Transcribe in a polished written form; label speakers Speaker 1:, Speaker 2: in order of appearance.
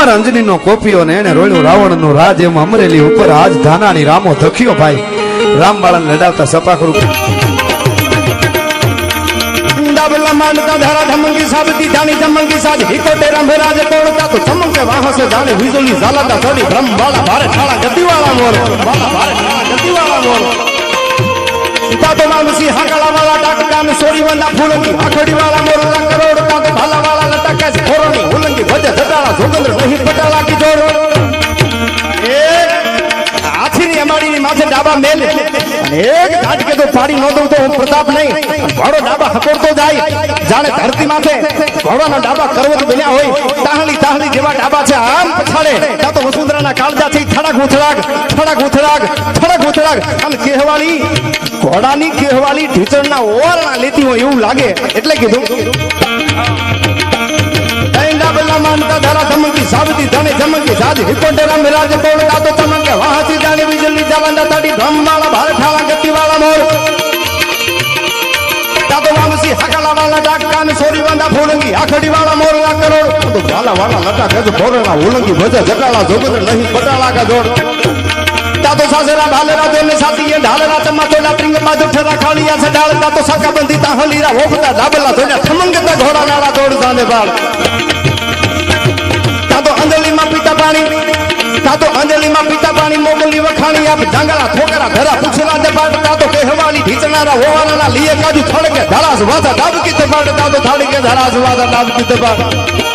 Speaker 1: કુંવર અંજની નો કોપીઓ ને એને રોળ્યો રાવણ નો રાજ એમ અમરેલી ઉપર આજ ધાનાની રામો ધખ્યો ભાઈ રામબાળાને લડાવતા સપાકરું
Speaker 2: डाबला मानता धारा धमंगी साबती जानी धमंगी साज हिकोटे रंभराज तोड़ता तो चमके वहां से जाने बिजली झालता थोड़ी ब्रह्म वाला भारे ठाड़ा गति वाला मोर वाला भारे ठाड़ा गति वाला मोर सीता तो मानसी हाकला वाला डाकटा में सोरी वंदा फूलंगी आखड़ी वाला मोर ला करोड़ता तो भाला वाला लटा कैसे खोरणी उलंगी भजे धटाला जोगंद्र नहीं पटाला की जोड़ ए आखिरी हमारी माथे डाबा मेल एक घाट के तो पाड़ी नो दो तो प्रताप नहीं घोड़ो डाबा हकोड़तो जाय जाने धरती माथे घोड़ानो डाबा करवत બન્યા હોય તાહલી તાહલી જેવા डाबा છે આમ પછાડે તા તો વસુંધરાના કાળજાથી થડા ગૂંથડાગ આમ કહેવાલી ઘોડાની કહેવાલી ઢીચણના ઓરણા લેતી હોય એવું લાગે એટલે કીધું डाबला मानता धारा धमकी साबती जाने धमकी साज हिकोटे रंभराज तोड़ता तो चमके वहां से जाने बिजली जालंदा ताड़ी ब्रह्म वाला भारे ठाड़ा गति वाला मोर तातो वामसी हकला वाला डाका में सोरी वंदा फूलंगी आखड़ी वाला मोर ला करोड़ तो भाला वाला लटा कैसे फोड़ना उलंगी भजे जटाला जोगंद्र नहीं पटाला का जोड़ तातो सासरा भालेरा दोने साथी ये ढालेरा चमाचोला ट्रिंग बाजू ठरा खालिया से डाल तातो साका बंदी ताहलीरा वोपता डाबला थोड़ा थमंगता घोड़ा नाला तोड़ जाने बाल तातो अंजलि में पीता पानी मोगली वखाणी आप जंगला ठोकरा धरा पुछला दे बाट तातो कहवाली ढीचनारा होवाला लिए काजू थड़ के धरास वादा डाब की ते बाट तातो थाड़ी के धरास वादा डाब की ते बाट